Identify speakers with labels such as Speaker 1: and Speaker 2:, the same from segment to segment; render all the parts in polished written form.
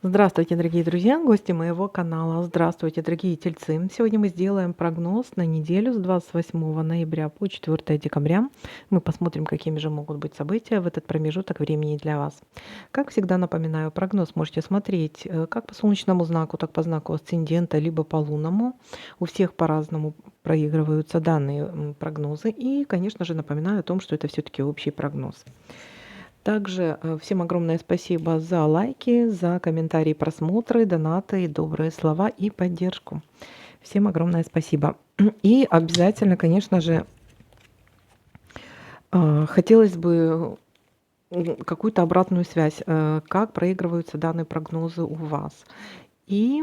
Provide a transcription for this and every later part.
Speaker 1: Здравствуйте, дорогие друзья, гости моего канала. Здравствуйте, дорогие тельцы. Сегодня мы сделаем прогноз на неделю с 28 ноября по 4 декабря. Мы посмотрим, какими же могут быть события в этот промежуток времени для вас. Как всегда напоминаю, прогноз можете смотреть как по солнечному знаку, так по знаку асцендента, либо по лунному. У всех по-разному проигрываются данные прогнозы. И, конечно же, напоминаю о том, что это все-таки общий прогноз. Также всем огромное спасибо за лайки, за комментарии, просмотры, донаты, добрые слова и поддержку. Всем огромное спасибо. И обязательно, конечно же, хотелось бы какую-то обратную связь, как проигрываются данные прогнозы у вас. И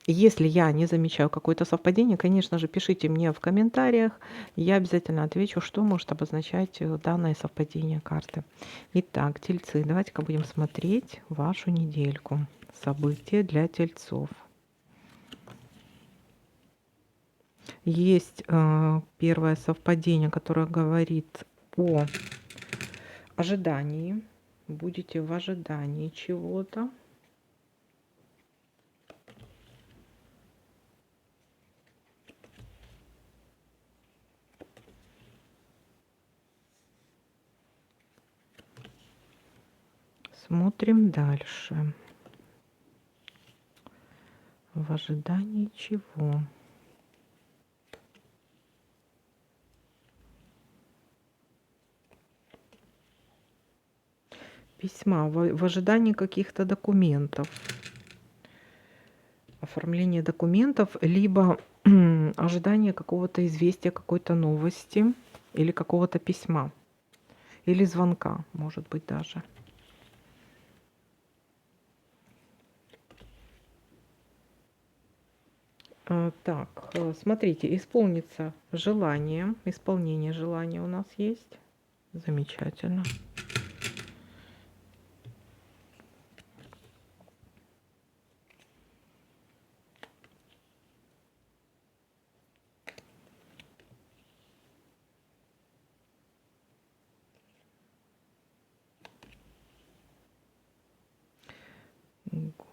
Speaker 1: если я не замечаю какое-то совпадение, конечно же, пишите мне в комментариях. Я обязательно отвечу, что может обозначать данное совпадение карты. Итак, тельцы, давайте-ка будем смотреть вашу недельку. События для тельцов. Есть первое совпадение, которое говорит о ожидании. Будете в ожидании чего-то. Смотрим дальше. В ожидании чего? Письма в ожидании каких-то документов. Оформление документов, либо ожидание какого-то известия, какой-то новости, или какого-то письма, или звонка, может быть, даже. Так, смотрите, исполнится желание, исполнение желания у нас есть. Замечательно.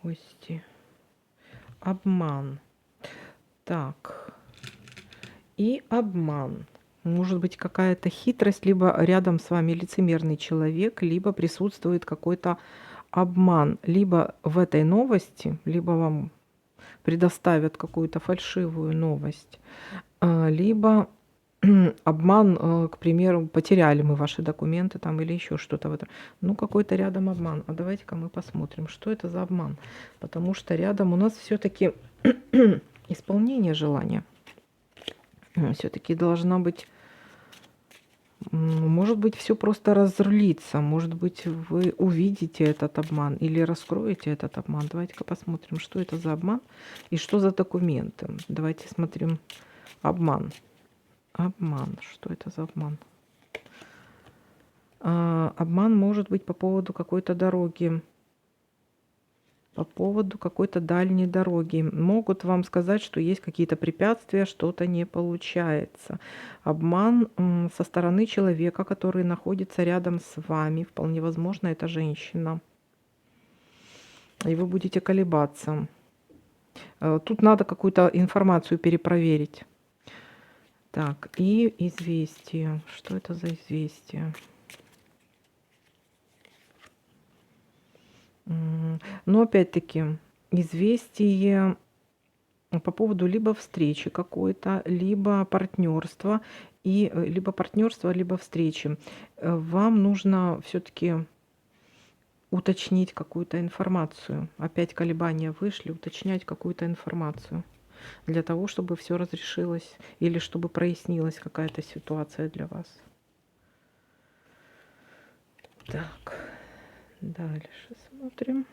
Speaker 1: Гости. Обман. Так. И обман. Может быть какая-то хитрость, либо рядом с вами лицемерный человек, либо присутствует какой-то обман. Либо в этой новости, либо вам предоставят какую-то фальшивую новость, либо обман, к примеру, потеряли мы ваши документы там или еще что-то в этом. Ну, какой-то рядом обман. А давайте-ка мы посмотрим, что это за обман. Потому что рядом у нас все-таки исполнение желания. Все-таки должна быть, может быть, все просто разрулится. Может быть, вы увидите этот обман или раскроете этот обман. Давайте-ка посмотрим, что это за обман и что за документы. Давайте смотрим. Обман. Обман. Что это за обман? Обман может быть по поводу какой-то дороги. По поводу какой-то дальней дороги. Могут вам сказать, что есть какие-то препятствия, что-то не получается. Обман со стороны человека, который находится рядом с вами. Вполне возможно, это женщина. И вы будете колебаться. Тут надо какую-то информацию перепроверить. Так, и известие. Что это за известие? Но опять-таки, известие по поводу либо встречи какой-то, либо партнерства, либо партнерства, либо встречи. Вам нужно все-таки уточнить какую-то информацию. Опять колебания вышли, уточнять какую-то информацию для того, чтобы все разрешилось или чтобы прояснилась какая-то ситуация для вас. Так, дальше смотрим.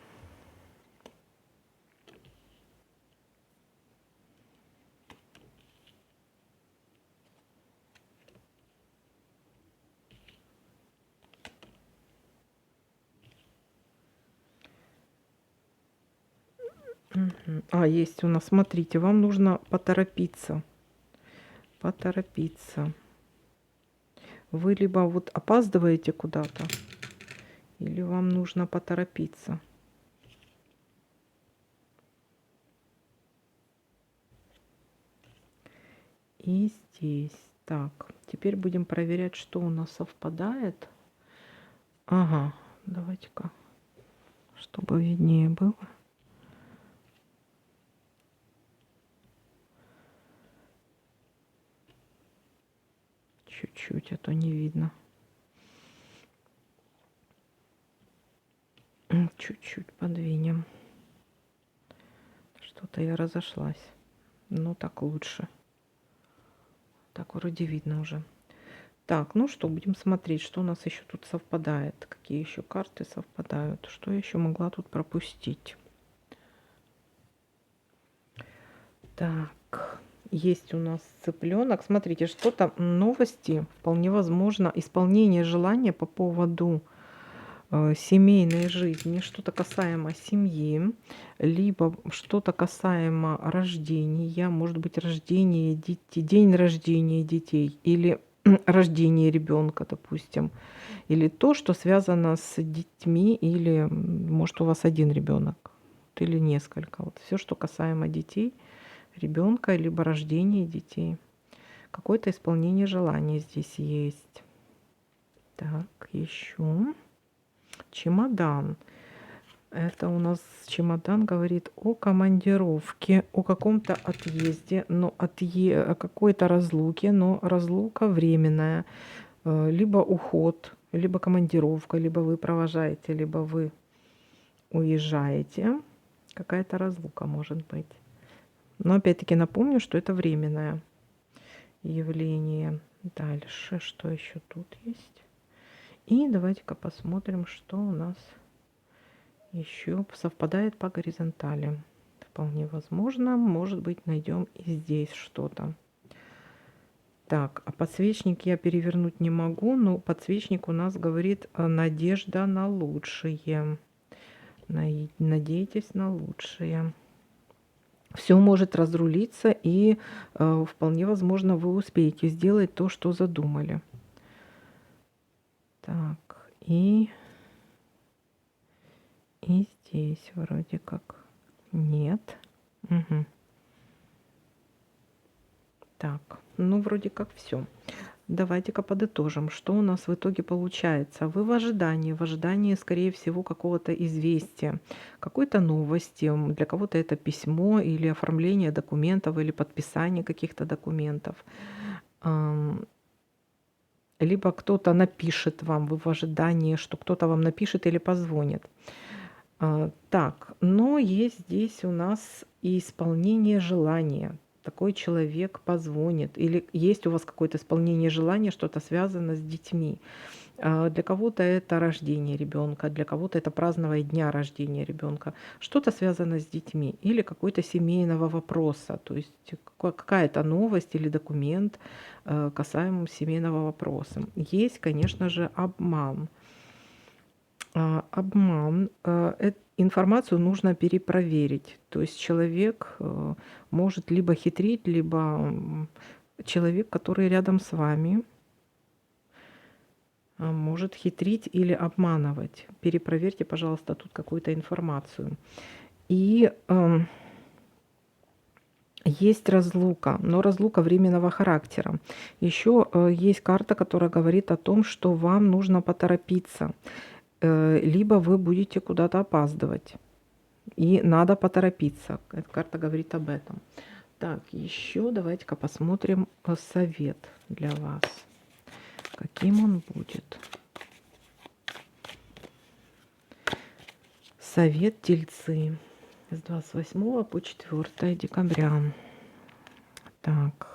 Speaker 1: Есть у нас, смотрите, вам нужно поторопиться. Поторопиться. Вы либо вот опаздываете куда-то, или вам нужно поторопиться. и здесь. Так, теперь будем проверять, что у нас совпадает. Ага, давайте-ка, чтобы виднее было. Чуть-чуть, а то не видно. Чуть-чуть подвинем. Что-то я разошлась. Ну, так лучше. Так, вроде видно уже. Так, ну что, будем смотреть, что у нас еще тут совпадает. Какие еще карты совпадают. Что я еще могла тут пропустить. Так, есть у нас цыпленок. Смотрите, что-то новости, вполне возможно, исполнение желания по поводу семейной жизни, что-то касаемо семьи, либо что-то касаемо рождения, может быть, рождение детей, день рождения детей или рождение ребенка, допустим, или то, что связано с детьми, или может у вас один ребенок, или несколько. Вот все, что касаемо детей, ребенка, либо рождения детей. Какое-то исполнение желания здесь есть. Так, еще. Чемодан. Это у нас чемодан говорит о командировке, о каком-то отъезде, но о какой-то разлуке, но разлука временная. Либо уход, либо командировка, либо вы провожаете, либо вы уезжаете. Какая-то разлука может быть. Но опять-таки напомню, что это временное явление. Дальше, что еще тут есть? И давайте-ка посмотрим, что у нас еще совпадает по горизонтали. Вполне возможно, может быть, найдем и здесь что-то. Так, а подсвечник я перевернуть не могу, но подсвечник у нас говорит надежда на лучшее. Надейтесь на лучшее. Все может разрулиться, и вполне возможно, вы успеете сделать то, что задумали. Так, и здесь вроде как нет. Угу. Так, ну вроде как все. Давайте-ка подытожим, что у нас в итоге получается. Вы в ожидании, скорее всего, какого-то известия, какой-то новости. Для кого-то это письмо или оформление документов, или подписание каких-то документов. Либо кто-то напишет вам, вы в ожидании, что кто-то вам напишет или позвонит. Так, но есть здесь у нас и исполнение желания. Такой человек позвонит. Или есть у вас какое-то исполнение желания, что-то связано с детьми. Для кого-то это рождение ребенка, для кого-то это празднование дня рождения ребенка. Что-то связано с детьми или какой-то семейного вопроса. То есть какая-то новость или документ касаемо семейного вопроса. Есть, конечно же, обман. Обман. Информацию нужно перепроверить. То есть человек может либо хитрить, либо человек, который рядом с вами, может хитрить или обманывать. Перепроверьте, пожалуйста, тут какую-то информацию. И есть разлука, но разлука временного характера. Еще есть карта, которая говорит о том, что вам нужно поторопиться. Либо вы будете куда-то опаздывать. И надо поторопиться. Эта карта говорит об этом. Так, еще давайте-ка посмотрим совет для вас. Каким он будет? Совет Тельцы с 28 по 4 декабря. Так,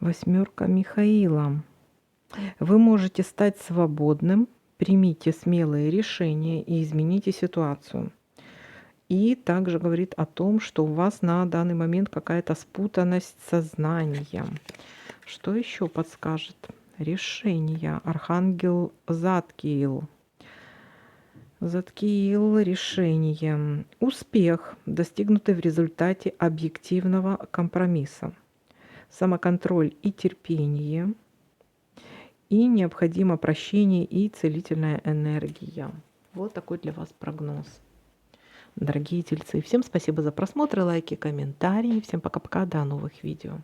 Speaker 1: восьмерка Михаила. Вы можете стать свободным, примите смелые решения и измените ситуацию. И также говорит о том, что у вас на данный момент какая-то спутанность сознания. Что еще подскажет? Решение. Архангел Задкиил. Задкиил, решение. Успех, достигнутый в результате объективного компромисса. Самоконтроль и терпение. И необходимо прощение и целительная энергия. Вот такой для вас прогноз. Дорогие тельцы, всем спасибо за просмотр, лайки, комментарии. Всем пока-пока, до новых видео.